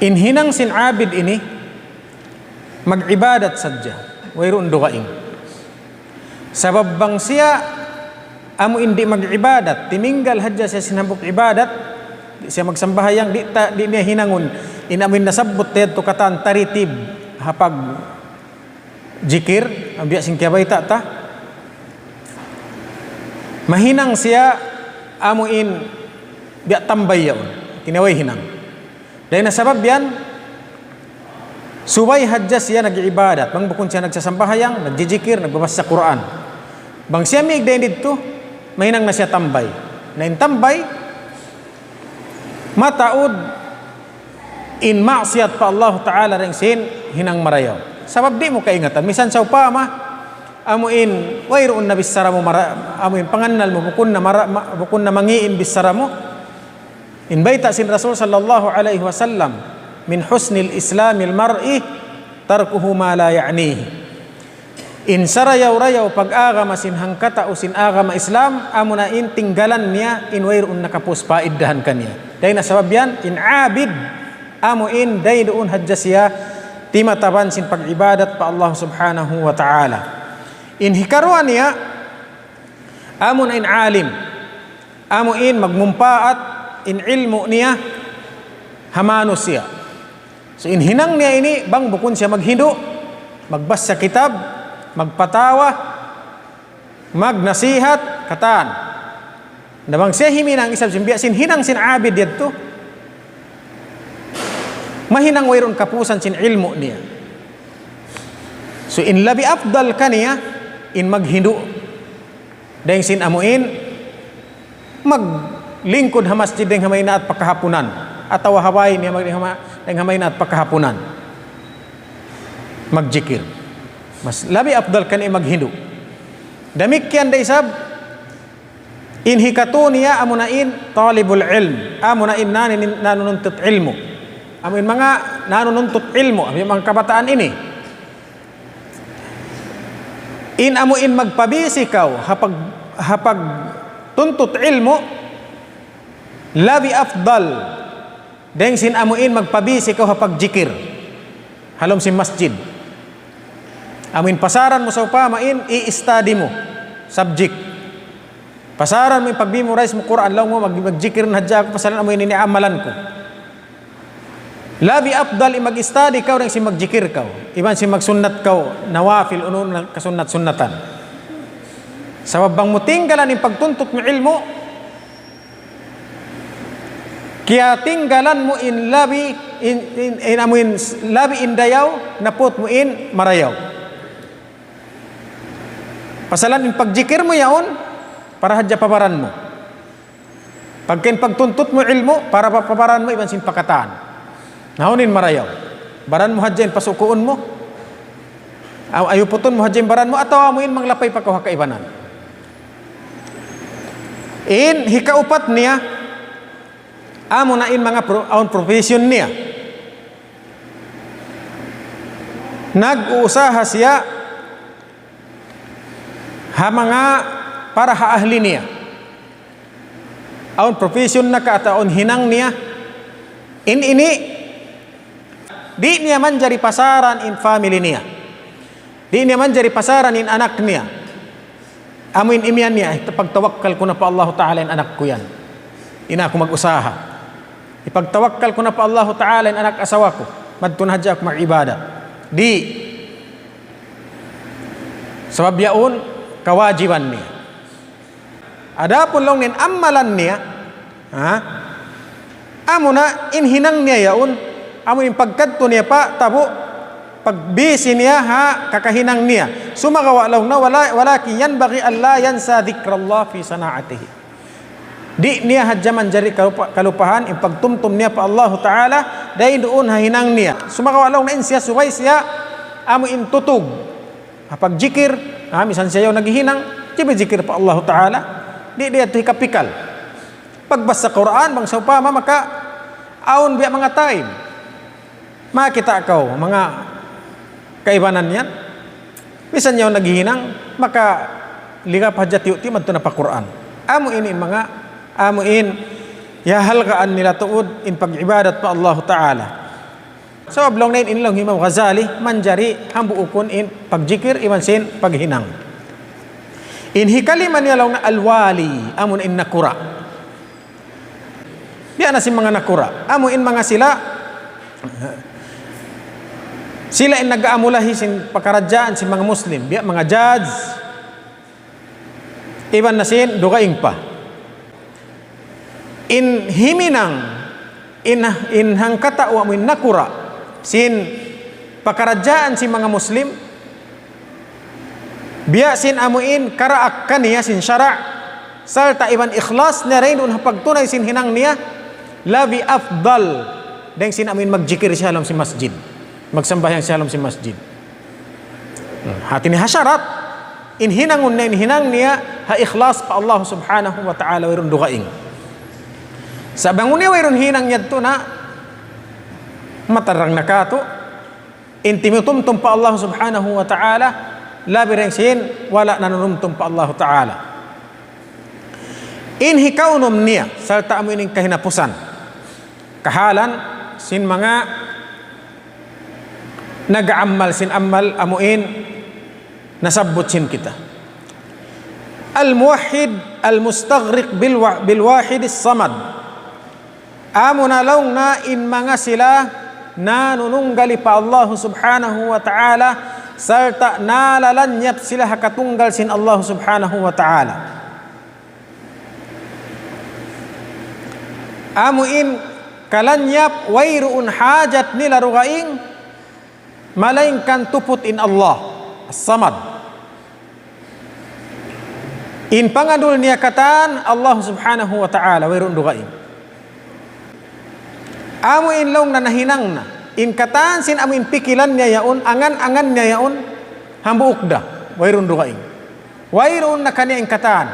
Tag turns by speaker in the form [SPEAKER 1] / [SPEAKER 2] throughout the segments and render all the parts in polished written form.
[SPEAKER 1] Inhinang sin abid ini mag-ibadat sadya, wayroon dugaing. Sabab bang siya amo hindi mag-ibadat, timinggal hadya siya sinambok ibadat, di siya magsambahayang, di niya hinangon, inamin nasabot to katan taritib, hapag jikir, ang biya sing kiyabay ta, mahinang siya amuin biya tambay yaon, tinaway hinang. Dahil nasabab yan, suway hadya siya nag-ibadat, bang bukon siya nagsasambahayang, nagjijikir, nagbabasa sa Quran. Bang siya may igdayin dito, mahinang na siya tambay. Na in tambay, mataod in maksiyat pa Allah Ta'ala ring sin hinang marayaw. Sabab di mo kaingatan. Misan sa upama, amuin, wayroon na bisara mo, amuin panganal mo, bukun na mangiin bisara mo. Inbayta sin Rasul sallallahu alaihi wasallam, min husnil islamil mar'i tarkuhu ma la ya'nihi. In sarayaw-rayaw pag-agama sin hangkata o sin agama Islam, amo na in tinggalan niya, in wayroon nakapus paiddahan kaniya. Dahil nasabab yan, in abid, amo in day doon hadya siya, timataban sin pag-ibadat pa Allah subhanahu wa ta'ala. In hikaruan niya, amo na in alim, amo in magmumpaat, in ilmu niya, hamano siya. So in hinang niya ini, bang bukon siya maghindo, magbasa kitab, magpatawa, magnasihat, kataan. Nabang siya himinang isab simbiya, sin hinang sin abid dito, mahinang wayron kapusan sin ilmu niya. So in labi afdal kaniya, in maghindo, dahil sin amuin, maglingkod ha masjid ng hamay na at pagkahapunan, atawa haway niya ng hamay na at pagkahapunan, magjikir. Mas labi afdal kani maghindo. Damikyan da isab, in hikato niya amunain talibul ilm, amunain nanununtut ilmu, amuin mga nanununtut ilmu, amuin mga kabataan ini. In amuin magpabisi kaw, hapag tuntut ilmu, labi afdal deng sin amuin magpabisi kaw hapag jikir, halom si masjid. Amin pasaran mo sa upamain, i-study mo subject. Pasaran mo yung pag-memorize mo Quran, lang mo mag-jikir na hadya ako, pasaran mo yung iniamalan ko. Labi afdal mag-study kaw rin si mag-jikir kaw, iban si mag-sunnat kaw, nawafil unun kasunat-sunnatan. Sabab bang mutinggalan yung pagtuntot mo ilmo, kaya tinggalan mo in labi labi indayaw, napot mo in marayaw. Pasalan in pagjikir mo yaon, para hadya pabaran mo. Pagkin pagtuntut mo ilmo, para pabaran mo iban sin pakataan. Nahunin marayaw. Baran mo hadya in pasukuon mo. Ayuputon mo hadya in baran mo, atawa mo in manglapay pagkaw hakaibanan. In hikaupat niya, amo na in mga own profession niya. Nag-uusaha siya ha mga para haahli niya. Own profession na kaataon hinang niya. In ini, di niya man jari pasaran in family niya. Di niya man jari pasaran in anak niya. Amuin imyan niya, pagtawakkal ko na pa Allah Ta'ala in anak ko yan. Ina ako mag-usaha. Ipagtawakkal ko na pa Allah Ta'ala in anak asawa ko. Madtun hadya ako mag-ibadat. Di. Sabab yaon, kawajiban niya. Adapun lang nin amalan niya, amo na inhinang niya yaon, amo in pagkadto niya pa, tabo, pagbisi niya ha, kakahinang niya. Sumagawa lang na walaki yan baki Allah yan sa dhikrallah fi sanaatihi. Di niya hadyaman jari kalupahan, in pagtumtum niya pa Allah Ta'ala, dahil doon hahinang niya. Sumagawa lang na in siya, suway siya, amo in tutug. Hapag jikir, misan siya yung naghihinang, jikir pa Allah Ta'ala, di diya ito hikapikal. Pagbasa Quran, bang sa upama, maka aon biya mga time. Makita ka mga kaibanan yan. Misan niya yung naghihinang, maka ligap hadya tiyo-tiyo madto na pa Quran. Amuin in mga, amuin, yahalgaan nila tuod in pag-ibadat pa Allah Ta'ala. So ablong na inilong Imam Ghazali manjari hambu ukun in pagjikir iwan sin paghinang. In hikali man yalaw na alwali amun in nakura. Biya na si mga nakura. Amun in mga sila in nag-aamulahi sin pakaradjaan si mga Muslim. Biya mga judge. Iban na sin dugaing pa. In himinang in hangkata wa min nakura sin pakaradjaan si mga Muslim biya sin amuin karaak kaniya sin syara' salta iban ikhlas na rin un pagtunay sin hinang niya labi afdal deng sin amuin magjikir siya alam si masjid magsambahyang siya alam si masjid hati ni hasyarat in hinangun na in hinang niya ha ikhlas pa Allah subhanahu wa ta'ala wirun dugaing sa bangun niya wirun hinang yadto na matarang nakato intimitumtum pa Allah subhanahu wa ta'ala labi rin sin wala nanunumtum pa Allah ta'ala in hikaunum niya salta amuin kahinapusan kahalan sin mga nag-aammal sin ammal amuin nasabbot sin kita al-muwahhid al-mustaghriq bil-wahid as-samad amo na lang na in mga sila nanununggali pa Allah subhanahu wa ta'ala sarta nalalanyap sila hakatunggal sin Allah subhanahu wa ta'ala amo in kalanyap wayruun hajat nila rugaing malaingkan tuput in Allah as-samad in pangadul niya katan Allah subhanahu wa ta'ala wayruun rugaing amo in long na nahinang na in katan sin amin pikilan niya yaon angan niya yaon hambuok da wayrun dugaing wayrun na kanya in katan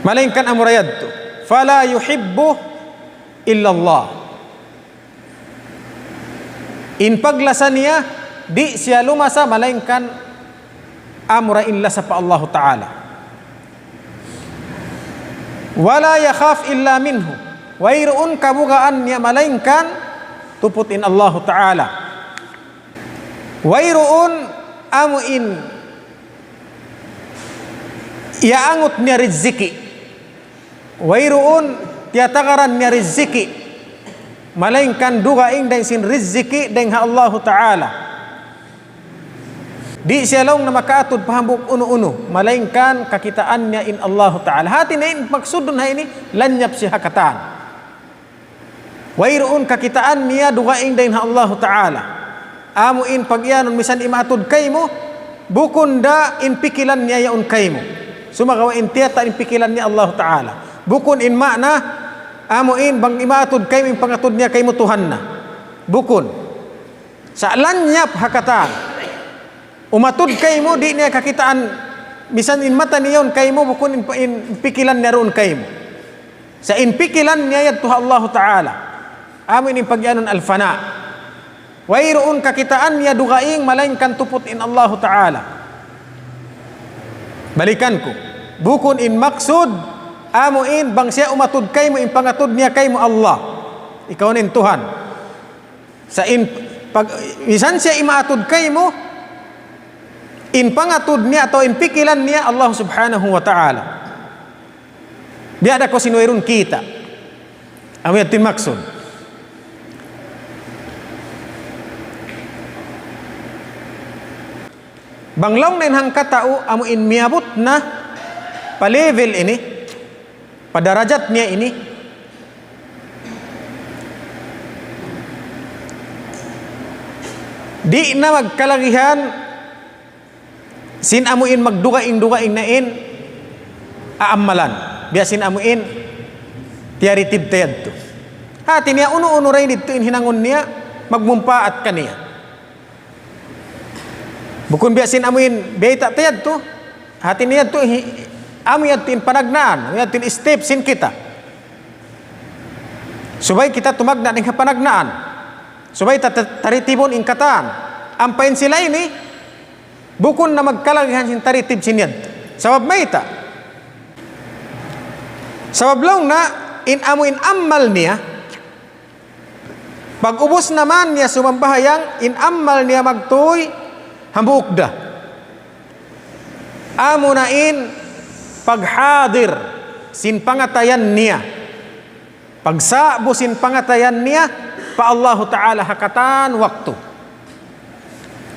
[SPEAKER 1] malaingkan amurayad to fala yuhibbu illa Allah in paglasa niya di siya lumasa malaingkan amura illa sa pa Allah ta'ala wala yakhaf illa minhu wayroon kabugaan niya malaingkan tuputin Allah Ta'ala wayroon amuin iaangot niya riziki wayroon tiyatakaran niya riziki malaingkan dugaing dahil sin riziki dahil Allah Ta'ala di siya lang na makaatod pahambok uno-uno malaingkan kakitaan niya in Allah Ta'ala hati na in maksudun na ini lanyap siya hakataan wayroon kakitaan niya dugaing dahin Allah Ta'ala amuin pagyanon misan imatod kay mo bukun da in pikilan niya yaon kay mo sumagawa in tiyata in pikilan niya Allah Ta'ala bukun in ma'na amuin bang imatod kay mo in pangatod niya kay mo Tuhan na bukun sa lanyap hakatan umatod kay mo di niya kakitaan misan in mata niya yaon kay mo bukun in pikilan niya roon kay mo sa in pikilan niya yad Tuhan Allah Ta'ala amin in pagyanon alfana wayroon kakitaan niya dugaing malaingkan tuput in Allah Ta'ala balikan ko bukun in maksud amuin bang siya umatud kay mo in pangatod niya kay mo Allah ikaw nin Tuhan sa in pag misan siya imaatod kay mo in pangatod niya atau in pikilan niya Allah subhanahu wa ta'ala biada ko sinwayrun kita amin tin maksud banglaw na inhang katao amuin miabot na pa-level ini padarajat niya ini di na magkalagihan sin amuin magdugaing na in aammalan biya sin amuin tiyaritib tayad to hati niya uno-uno rin dito in hinangon niya magmumpaat kaniya bukun biasin amuin beita tayad to hati niya to amuin tin panagnaan amuin tin step sin kita subay kita tumagna ng panagnaan subay taritibon in kataan ampain sila ini bukun na magkalagihan sin taritib sinyad sabab mayta sabab lang na in amuin ammal niya Pag ubos naman niya sumambahayang, in ammal niya magtuy, hambuukda. Amo na in paghadir, sin pangatayan niya. Pagsabo sin pangatayan niya, pa Allahu Ta'ala hakatan waktu.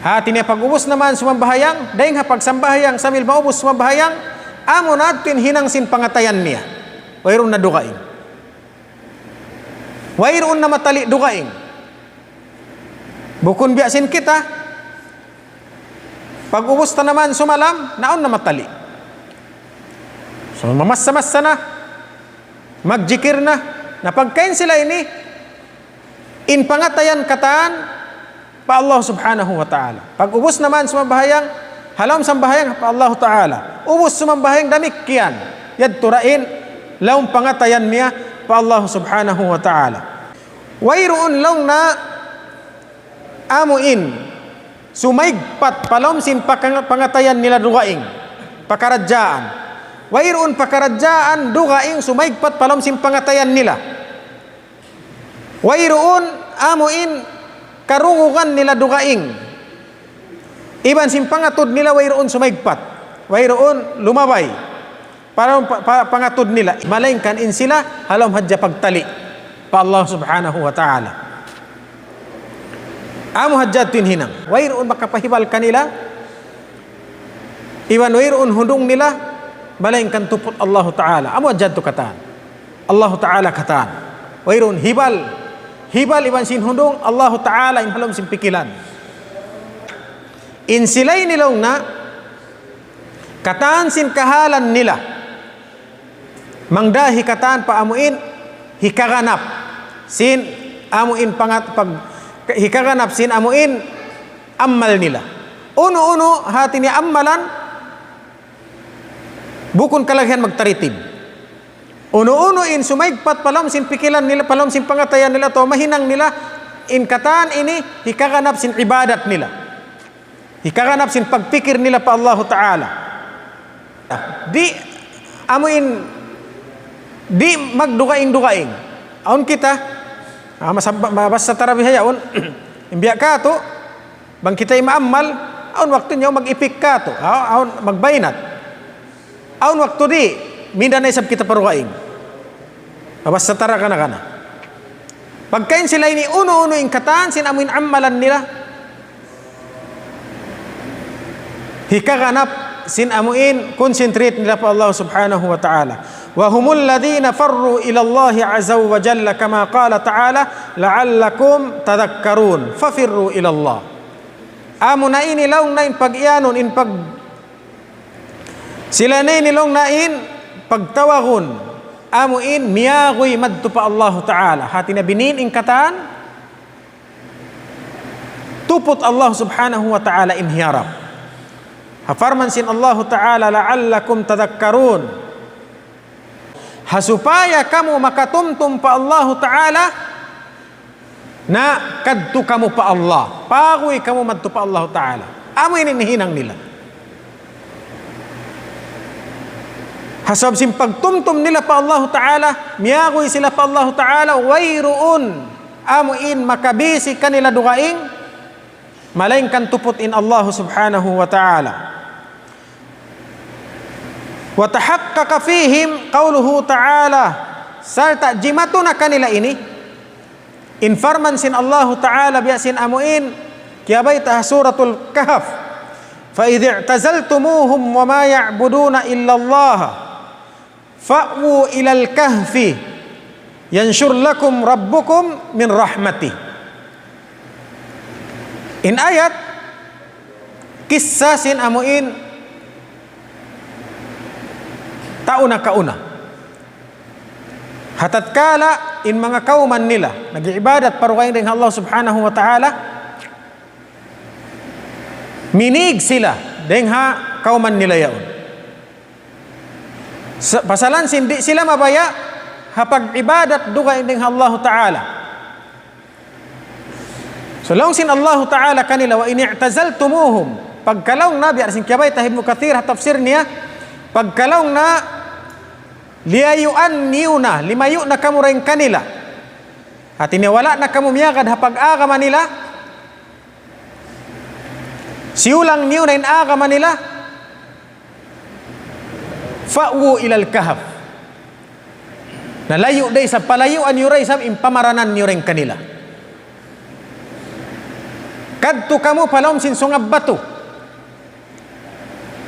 [SPEAKER 1] Hati niya pag ubos naman sumambahayang, dahil nga pagsambahayang sambil maubos sumambahayang, amo natin hinang sin pangatayan niya. Wayroon na dukain. Wayroon na matali dukain. Bukun biyasin kita, pag ubos ta naman sumalam, naon na matali. So mamasa-masa na, magjikir na pagkain sila ini, in pangatayan kataan, pa Allah subhanahu wa ta'ala. Pag ubos naman sumambahayang, halam sambahayang pa Allah ta'ala. Ubos sumambahayang damikyan, yad turain, laong pangatayan niya, pa Allah subhanahu wa ta'ala. Wayroon lang na amuin, sumaigpat palom sin pangatayan nila dugaing, pakaradyaan. Wayroon pakaradyaan dugaing sumaigpat palom sin pangatayan nila. Wayroon amuin karungugan nila dugaing. Iban sin pangatod nila wayroon sumaigpat. Wayroon lumabay. Para pangatod nila. Malaingkan in sila halam hadya pagtali pa Allah subhanahu wa ta'ala. Amo hadjad tin hinang. Wayroon makapahibal kanila. Iban wayroon hundong nila. Malaingkan tupot Allah ta'ala. Amo hadjad to kataan. Allah ta'ala kataan. Wayroon hibal. Hibal iban sin hundong Allah ta'ala in halam sin pikilan. In silay nilaw na kataan sin kahalan nila. Mangdahi kataan pa amuin hikaganap sin amuin hikaganap sin amuin ammal nila. Uno-uno hati ni ammalan bukun kalagyan magtaritib. Uno-uno in sumaigpat palam sin pikilan nila, palam sin pangatayan nila to, mahinang nila in kataan ini hikaganap sin ibadat nila. Hikaganap sin pagpikir nila pa Allah Ta'ala. Di amuin di magdukaing-dukaing. Aun kita mabas sa tarabihayaon imbiya ka to bang kita imaamal aun waktu nyo mag-ipik ka to aun magbainat aun waktu di minda na isab kita parukaing mabas sa tara kana pagkain sila ini uno-uno in kataan sin amuin amalan nila hikaganap sin amuin concentrate nila pa Allah subhanahu wa ta'ala. Wa humul ladhina farru ila Allah azza wa jalla kama qala ta'ala la'allakum tadhakkarun fafirru ila Allah. Amo na ini laong na in pag-ianon in pag sila na ini laong na in pagtawagon amo in miyagoy madto pa Allah ta'ala hati na binin in kataan tupot Allah subhanahu wa ta'ala in hiyarap. Hafarman sin Allah Ta'ala la'allakum tadhakkarun. Hasupaya kamu makatumtum pa Allah Ta'ala na kadto kamu pa Allah. Pagoy kamu madto pa Allah Ta'ala. Amo inihinang nila. Hasab sin pagtumtum nila pa Allah Ta'ala, miyagoy sila pa Allah Ta'ala, wayroon amo in makabisi kanila dugaing, malaingkan tupot in Allah subhanahu wa ta'ala. Wa tahaqqaqa fihim qawluhu ta'ala sarta jimatuna kanila ini informan sin Allah ta'ala biasin amuin kiyabay ta suratul kahf fa idh i'tazaltumuhum wa ma ya'buduna illa Allah fa'u ila al-kahfi yanshur lakum rabbukum min rahmatih. In ayat kisah sin amuin tauna kauna hatatkala in mga kauman nila nag-iibadat parukain ring Allah subhanahu wa ta'ala minig sila dengha kauman nila yaon pasalan sindi sila mabaya hapag ibadat dukain ring Allah ta'ala. So long sin Allah Ta'ala kanila wa in i'tazaltumuhum pagkalong na biar sin kiyabay tahib mo kathir tafsir niya pagkalong na liyayuan niyo na limayo na kamu rin kanila Hati niya wala na kamo miyakad hapag-aga Manila. Siulang niyo na inaga Manila. Fa'wu ilal kahf. Nalayo day sa palayuan niyo ray sa impamaranan niyo rin kanila. Kadto kamo palom sin sungab bato.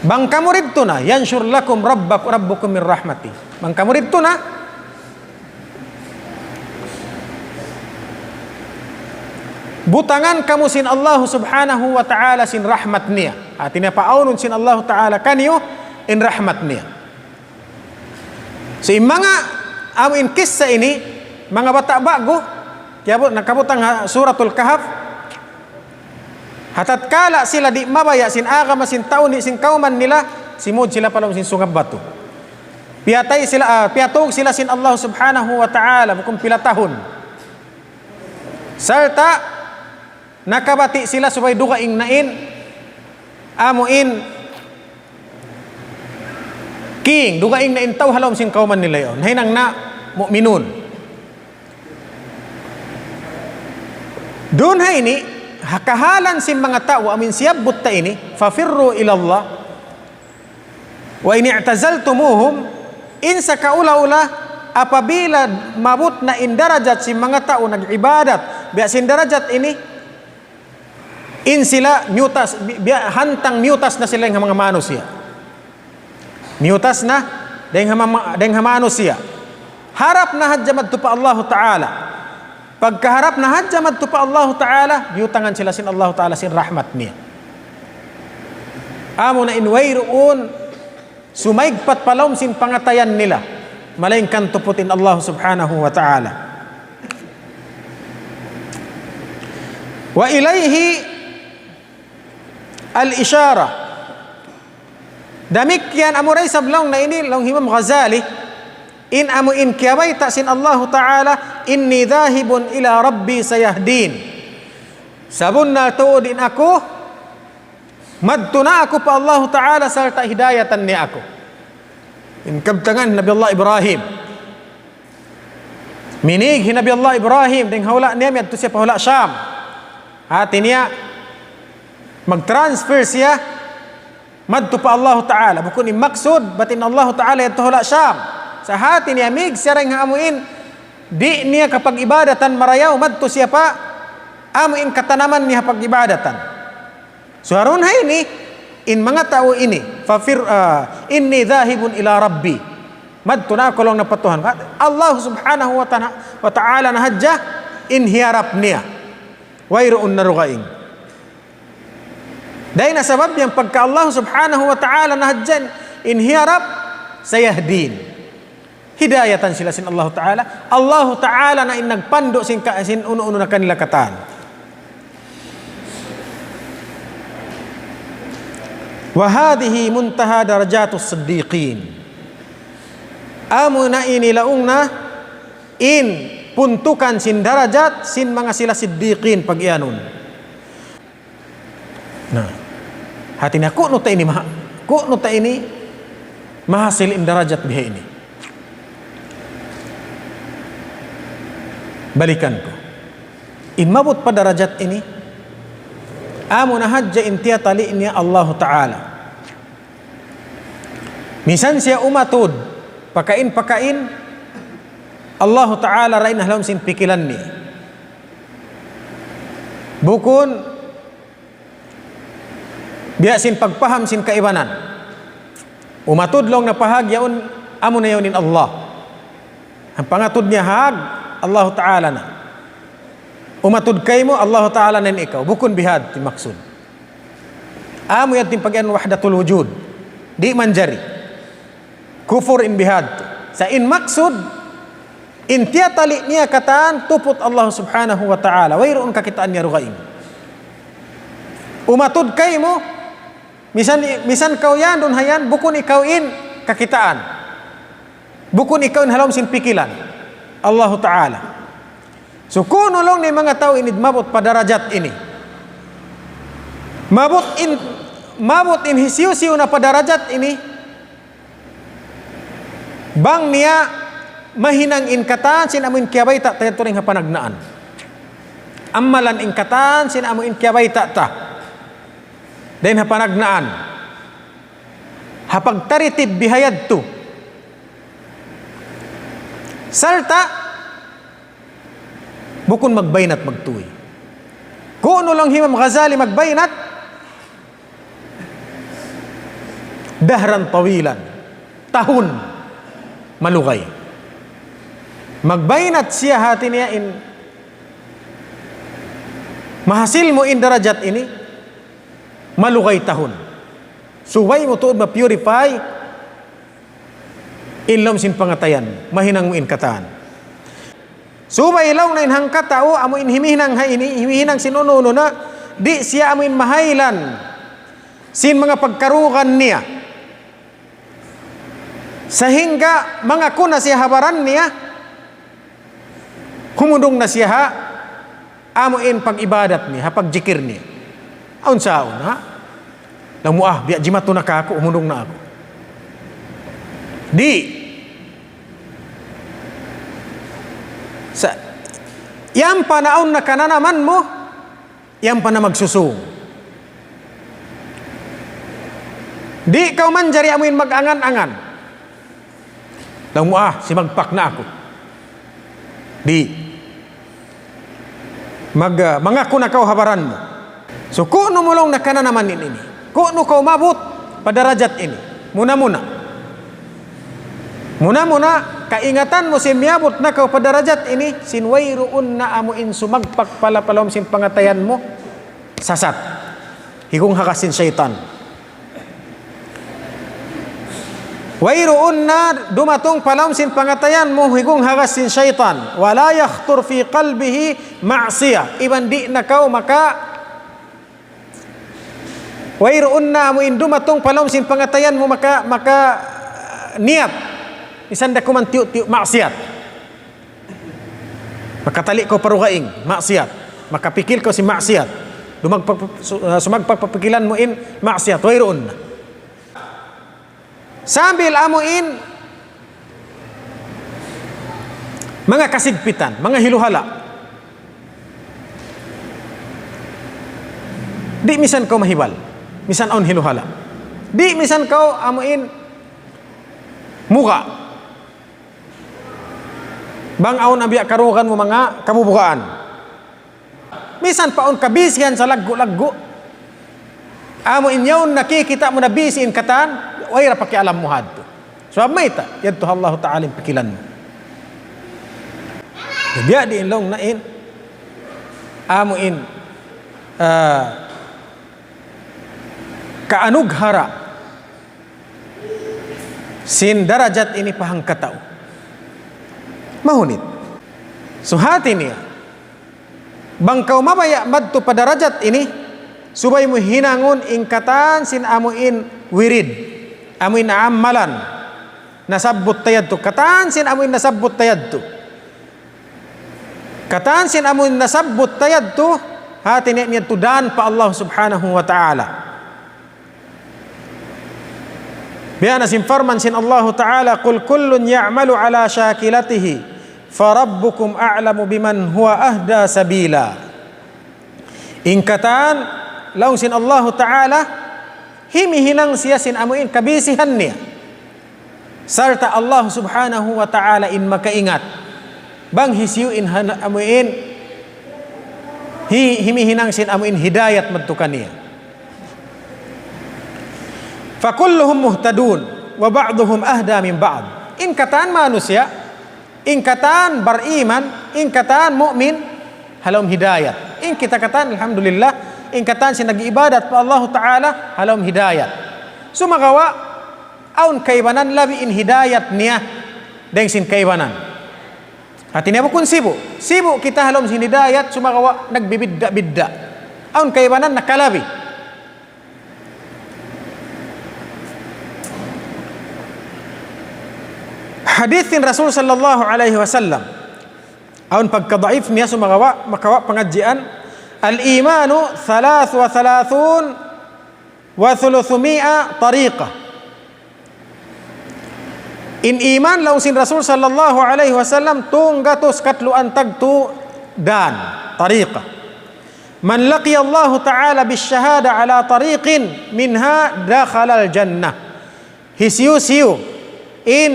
[SPEAKER 1] Bang kamo ridto na yanshur lakum rabbukum min rahmati. Bang kamo ridto na butangan kamu sin Allah subhanahu wa ta'ala sin rahmat niya. At tinapaunon sin Allah ta'ala kanyo in rahmat niya. So yung mga awin kissa ini, mga bata bago, kaya nakabutang suratul kahf, hatat kala sila di mabaya sin agama sin taon ni sin kauman nila, simod sila palong sin sungab bato. Piatog sila sin Allah subhanahu wa ta'ala bukong pilatahon. Sarta nakabati sila subay dugaing nain amuin king dugaing nain taw halom sin kauman nila yon hinang na mu'minun dun hay ini hakahalan sin mga tao amin siyabot ta ini fafirru ila Allah wa in i'tazaltumuhum in sa kaula-ula apabila mabut na indarajat sin mga tao nag-ibadat biya sin darajat ini in sila mutas hantang mutas na sila ng mga manusia. Mutas na deng manusia. Harap na hadjamad tu pa Allah Ta'ala. Pagkaharap na hadjamad tu pa Allah Ta'ala, yutangan sila sin Allah Ta'ala sin rahmat niya. Amo na inwayroon sumaigpat palom sin pangatayan nila. Malaing kantuputin Allah Subhanahu wa Ta'ala. Wa ilayhi al-isyara. Damikyan amuray sablong na ini long Imam Ghazali in amuin kiyabay ta sin Allah Ta'ala inni dhahibun ila rabbi sayahdin. Sabun na tuodin ako madtuna ako pa Allah Ta'ala sarta hidayatan ni ako. In kabtangan Nabi Allah Ibrahim. Minig Nabi Allah Ibrahim ding hawla niya miyadto siya pahula Syam. Hati niya mag-transfer siya madto pa Allah Ta'ala bukun maksud batin Allah Ta'ala yadto hula Syam sa hati niya mig siya rin amuin di niya kapag ibadatan marayaw madto siya pa amuin katanaman niya pag ibadatan so haron hay ni in mga tao ini inni dhahibun ila rabbi madto na ko lang napatuhan Allah subhanahu wa ta'ala na hadja in hiyarap niya wayroon narugaing dahil na sabab yung pagka Allah subhanahu wa ta'ala nahadjan inhiyarap sayahdin hidayatan sila sin Allah ta'ala Allah ta'ala na nagpando sin uno-uno na kanila kataan wa hadhihi muntaha darajatus siddiqin amo na inilaong na in puntukan sin darajat sin mga sila siddiqin pag iyanon nah hati na kuno ta ini mahasil in darajat biha ini balikan ko in mabut pa darajat ini amo na hadja intiya tali niya Allah Ta'ala misan siya umatud pakain Allah Ta'ala rain halam sin pikilan ni bukun biya sin pagpaham sin kaibanan umatudlong na pahagyaon amo na yawnin Allah ang pangatud niya hag Allah Ta'ala na umatud kay mo Allah Ta'ala na ikaw bukun bihad ti maksud amo yan tin pagyan wahdatul wujud di manjari kufur in bihad sa in maksud in tiyatali niya kataan tupot Allah Subhanahu wa Ta'ala wayroon kakitaan niya rugaing umatud kay mo misan kau yan don hayan bukun ikaw in kakitaan bukun ikaw in halom sin pikilan Allah Ta'ala so kuno long ni mga tao inid mabot pa darajat ini mabot in hisiw-siw na pa darajat ini bang niya mahinang inkatan sin amuin kiyabayta tayo turing hapanagnaan. Amalan inkatan sin amuin kiyabayta ta. Dahil hapanagnaan. Hapagtaritib bihayad to. Salta, bukon magbaynat magtuwi. Kung ano lang Imam Ghazali magbaynat, dahran tawilan, tahun, malugay. Magbaynat siya hati niya in mahasil mo in darajat ini, malugay tahun. Suway mo tuod ma-purify ilom sin pangatayan, mahinang mo in kataan. Subay ilaw na inhang katao, amo in himihinang haini, himihinang sinununo na, di siya amo in mahailan sin mga pagkarukan niya. Sehingga mga kuna siya habaran niya, humundong na siya ha, amo in pag-ibadat niya, pag-jikir niya. Aun sa aun ha? Lamuah, biya jimato na ka ako, humundong na ako. Di. Sa yan pa naon na kananaman mo, yan pa na magsusung. Di ka man jari amuin mag-angan-angan. Lamuah, si magpak na ako. Di. Mangako na kau habaran mo. So kuno mo lang na kananaman ini. Kuno kau mabut pada derajat ini. Muna-muna, kaingatan mo sin miabot na kau pada derajat ini, sinwayruun na amuin sumagpak pala palom sin pangatayan mo, sasat. Higong hakasin syaitan. Wayruun na dumatong palom sin pangatayan mo, higong hakasin syaitan. Wala yakhtur fi qalbihi ma'siyah. Iban di na kau maka wayroon na amuin dumatong palom sin pangatayan mo maka niat isanda ko man tiyo maksiat, makatali ko parugaing maksiat, makapikil ko si maksiat, sumagpapapikilan mo in maksiat, wayroon na sambil amuin mga kasigpitan, mga hiluhala. Di misan ko mahibal, misan on hiluhala. Di misan kau amuin muka. Bang aon abiya karugan mo mga kabubukaan. Misan pa on kabisihan sa laggo-laggo. Amo inyaw nakikita mo na bisiin katan, way ra pakialam mo hadto. So abmayta, yadto Allah Ta'ala pikilan mo. Biya di inlong na in amuin kaanughara sin darajat ini pahang katao mahunit. So hati niya bangkaw mabaya madto pa darajat ini, subay mo hinangon ingkatan sin amuin wirid, amuin amalan nasabbot tayad to, katan sin amuin nasabbot tayad to, katan sin amuin nasabbot tayad to, hati niya tudan pa Allah subhanahu wa ta'ala. Biana sinfarman sin Allah Ta'ala, qul kullun ya'malu ala syakilatihi farabbukum a'lamu biman huwa ahda sabila. Ingkatan laung sin Allah Ta'ala, himihinang siya sin amuin kabisihan niya, sarta Allah subhanahu wa ta'ala in makaingat bang hisiyu in amuin himihinang sin amuin hidayat madtukan niya. Fakulluhum muhtadun wa ba'duhum ahda min ba'd. Ingkatan manusia, ingkatan beriman, ingkatan mukmin, halom hidayat. Kita katan alhamdulillah, ingkatan sin nag-ibadat pa Allah Ta'ala, halom hidayat. Sumagawa aun kaibanan labi in hidayat niya deng sin kaibanan. Hati niya bukun sibu kita halom sin hidayat, sumagawa nagbibidda-bidda. Aun kaibanan nakalabi. Hadithin Rasul sallallahu alaihi wasallam aun pagkadaif niya sumagawa makawa pengajian al-imanu 33 wa 300 tariqah. In iman laung sin Rasul sallallahu alaihi wasallam tunggatus katluan tagtu dan tariqah. Man laqiya Allah Ta'ala bisyahada ala tariqin minha dakhala al-jannah. Hisiu-siu in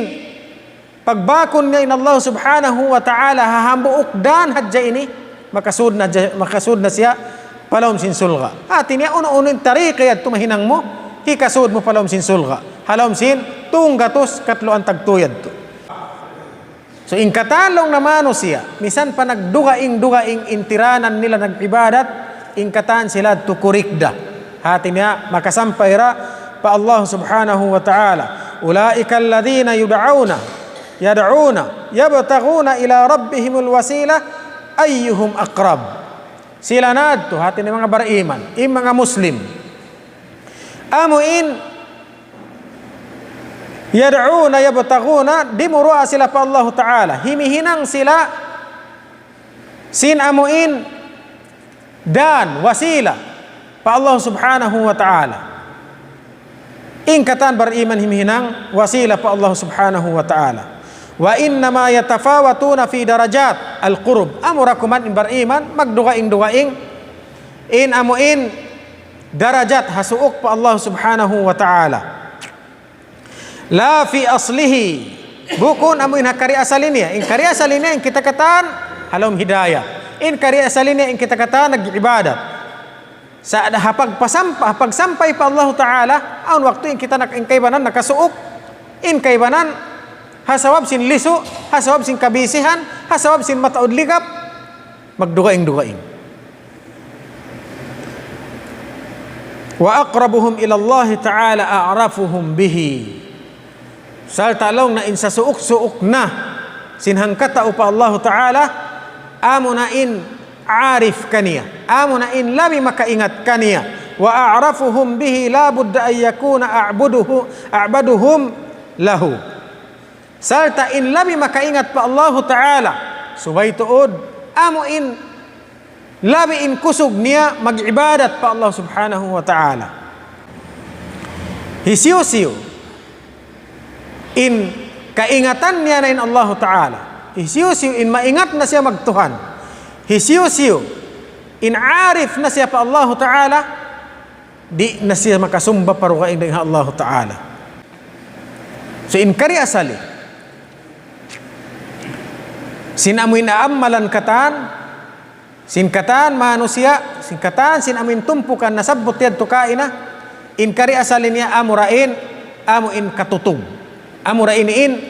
[SPEAKER 1] pagbakon nga in Allah subhanahu wa ta'ala hahambuok dan hadja ini makasud na siya palawm sin sulga. Atin niya uno-uno in tariqi at tumahinang mo hikasud mo palawm sin sulga. Halawm sin tunggatos katluan tagtuyad to. So in katalong namano siya, misan pa nagdugaing intiranan nila nag-ibadat, in katan sila tukurikda. Hati niya makasampay ra pa Allah subhanahu wa ta'ala. Ulaika alladhina yad'una yabtaghuna ila rabbihimul wasila ayyuhum aqrab. Sila nadto hati ni mga bariman, mga Muslim. Amuin yad'una yabtaghuna dimurua sila pa Allah Ta'ala. Himihinang sila sin amuin dan wasila pa Allah subhanahu wa ta'ala. Ingkatan bariman himihinang wasila pa Allah subhanahu wa ta'ala. Wa innama yatafawatuna fi darajat al-qurub. Amurakuman in bariman magdugaing-dugaing in amuin darajat hasuok pa Allah subhanahu wa ta'ala. La fi aslihi bukun amuin hakari asalinnya. In kari asalinnya in kita kataan halom hidayah. In kari asalinnya in kita kataan nag-ibadat. Sa hapagsampai pa Allah Ta'ala aun waktu in kita nakaibanan nakasuok. In kaibanan hasawab sin liso, hasawab sin kabisihan, hasawab sin mataod ligap magdugaing-dugaing. Wa aqrabuhum ila Allah Ta'ala a'rafuhum bihi. Sal talong na in sa suok-suok na sinhangkata upa Allah Ta'ala amo na in arif kaniya, amo na in labi makaingat kaniya. Wa a'rafuhum bihi la budda an yakuna a'baduhum lahu. Salta in labi makaingat pa Allah Ta'ala subay tuod amo in labi in kusog niya mag-ibadat pa Allah subhanahu wa ta'ala. Hisiyo-siyo in kaingatan niya na in Allah Ta'ala. Hisiyo-siyo in maingat na siya magtuhan. Hisiyo-siyo in arif na siya pa Allah Ta'ala, di na siya makasumba parukain na Allah Ta'ala. So in kari asali sinamuin na amalan katan, sin katan manusia, sin katan sin amin tumpukan nasabot yad tukaina, in kari asali niya amurain, amo in katutog. Amurain in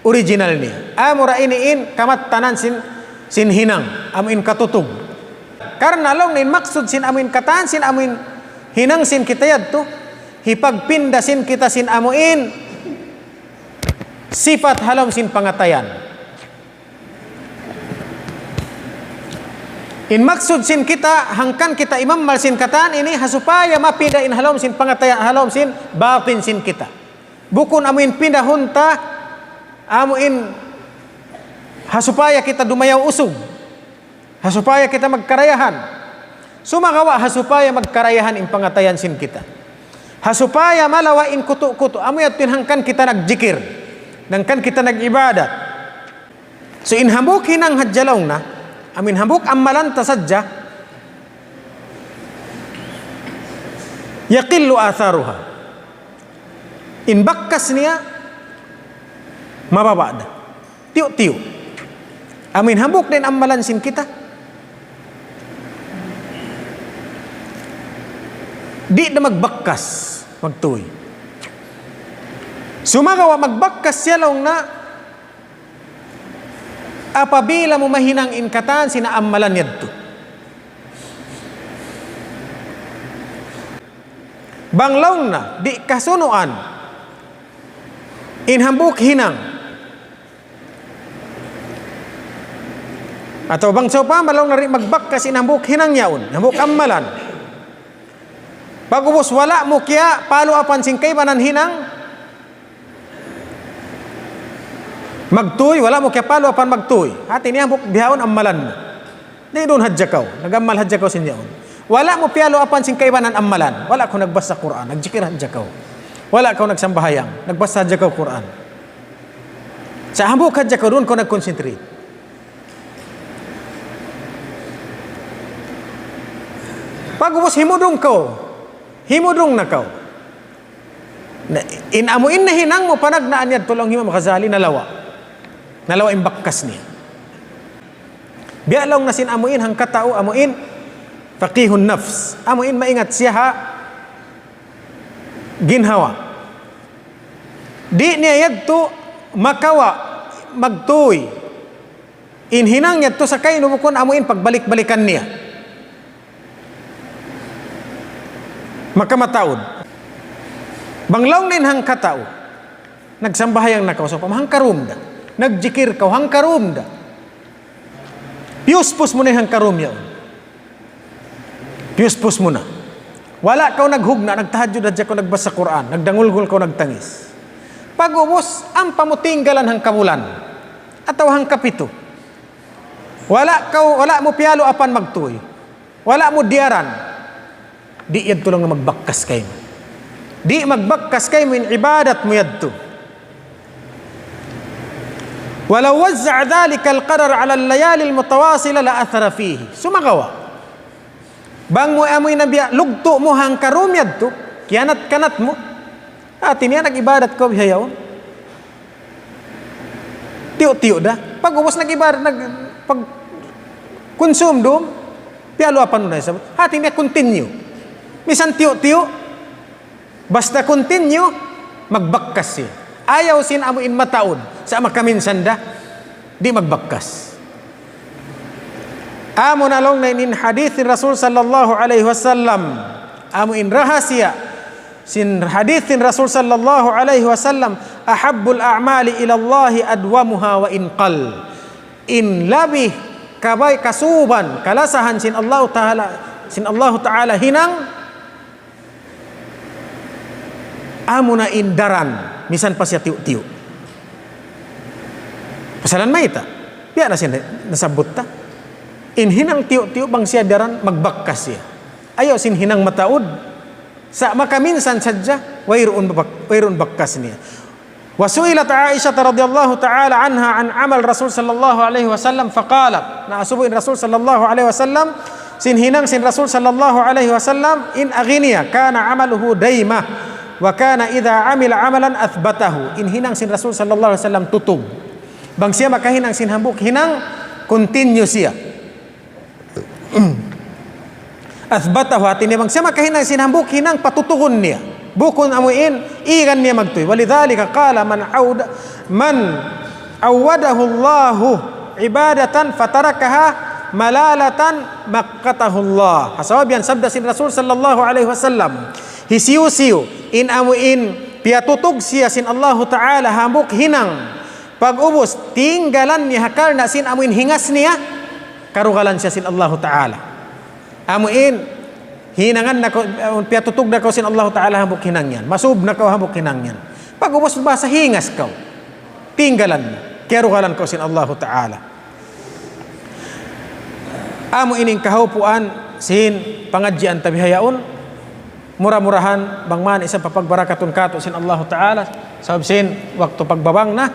[SPEAKER 1] original niya. Amurain in kamat tanan sin hinang, amo in katutog. Karena long nin maksud sin amin katan, sin amin hinang sin kitayad to, hipagpindasin kita sin amuin sifat halom sin pangatayan. In maksud sin kita hangkan kita imam mal sin kataan ini hasupaya mapinda in halom sin pangatayan halom sin batin sin kita. Bukun amuin pindah hunta amuin hasupaya kita dumayaw usog. Hasupaya kita magkarayahan. Sumagawa hasupaya magkarayahan in pangatayan sin kita. Hasupaya malawa in kutu-kutu amuy at pinhangkan kita nagjikir. Nangkan kita nagibadat. So in hambuk hinang hadjalaw na amin hambuk amalan tasadja yaqillu atharuha. In bakkas niya mababada. Tiyo-tiyo. Amin hambuk din amalan sin kita. Di na magbakkas magtuy. Sumagawa magbakkas siya lang na apabila mo mahinang inkatan sina amalan yadto. Banglaw na di kasunuan inhambuk hinang atau bangsaw pa malaw na rin magbakkas inhambuk hinang yaon hambuk amalan pagubos wala mo kya palo apan singkay banan hinang magtuy wala mo kya palo apan magtuy hati niya hambuk bihawon amalan mo di doon hadjakaw nagamal hadjakaw sinyaon wala mo pialo apan singkay banan amalan wala ko nagbasa Quran nagjikir hadjakaw wala ko nagsambahayang nagbasa hadjakaw Quran Sa hambuk hadya ko doon ko nag-concentrate. Pag ubos himudong na ko. Inamuin na hinang mo panagnaan yad tulong Imam Ghazali nalawa imbakkas niya. Biya lang na sinamuin hang katao amuin faqihun nafs. Amuin maingat siya ha ginhawa. Di niya yadto makawa magtuy. Inhinang yadto sa kay numukon amuin pagbalik-balikan niya. Makamataod. Banglaw nin hang katao. Nagsambahayang nakausap hang karumda. Nagjikir ka hang karumda. Piuspus mo na hang karum yaon. Piuspus mo na. Wala ka naghugna, nagtahadjud adya ko nagbasa Quran, nagdangulgul ko nagtangis. Pag ubos, ang pamutinggalan hang kamulan. Ataw hang kapito. Wala mo piyalo apan magtuy. Wala mo diaran. Di yad tulong na magbakkas kayo. Di magbakkas kayo in ibadat mo yadto. Walau wazza'a dhalika al-qarar ala al-layali al-mutawasila la athara fihi. Sumagawa. Bang mo amoy nabiya, lugto mo hang karum yadto, kianat-kanat mo. Atin yan, nag-ibadat ko bihayaw. Tiyo-tiyo da. Pag ubos nag-ibadat, pag consume doon, piyalo apan na sabot. Atin yan, continue. Misan tiyo-tiyo, basta continue, magbakkas siya. Ayaw sin amuin mataod sa makaminsan da, di magbakkas. Amo na long na in hadithin Rasul sallallahu alaihi wasallam, amuin rahasya, sin hadithin Rasul sallallahu alaihi wasallam, ahabbul a'mali ila Allahi adwamuha wa in qal. In labih kabay kasuban, kalasahan sin Allah Ta'ala hinang, amo na indaran misan pa siya tiyo-tiyo. Pasalan may ita. Piya na siya nasabot ta. Inhinang tiyo-tiyo bang siya daran magbakkas siya. Ayaw sin hinang mataod. Sa makaminsan sadya wayron bakkas niya. Wasuilat Aisha radhiyallahu ta'ala anha an amal Rasul sallallahu alaihi wasallam faqalat. Naasubuin Rasul sallallahu alaihi wasallam sin Rasul sallallahu alaihi wasallam in aghniya kana amaluhu daimah. Wa kana idza amila amalan athbatahu. Inhinang sin Rasul sallallahu alaihi wasallam tutug. Bang siya makahinang sin hambuk hinang continue siya. Athbatahu atini bang siya makahinang sin hambuk hinang patutugon niya. Bukon amuin igan niya magtuy. Walidhalika qala man awadahu Allahu ibadatan fatarakaha malalatan maqqatahu Allah. Hasawabian sabda sin Rasul sallallahu alaihi wasallam. Hisiu-siu in amuin piatutog siya sin Allahu Ta'ala hambuk hinang pag ubos tinggalan niya hakal na sin amuin hingas niya karugalan siya sin Allahu Ta'ala amuin hinangan na ko piatutog na ko sin Allahu Ta'ala hambuk hinang yan masub na ko hambuk hinang yan pag ubos ba sa hingas ko tinggalan niya karugalan ko sin Allahu Ta'ala amuin in kahupuan sin pangadjian tabihayaon murah-murahan bangman isang papagbarakatun kato sin Allah Ta'ala sabab sin waktu pagbabang na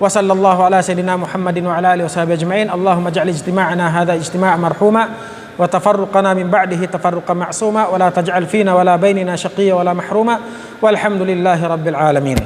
[SPEAKER 1] wa sallallahu ala sayyidina Muhammadin wa ala alihi wa sahbihi ajma'in. Allahumma ja'al ijtima'ana hadha ijtima' marhuma wa tafarruqana min ba'dihi tafarruqan ma'suma wa la taj'al fina wa la bainina shaqiyya wa la mahruma walhamdulillahi rabbil alamin.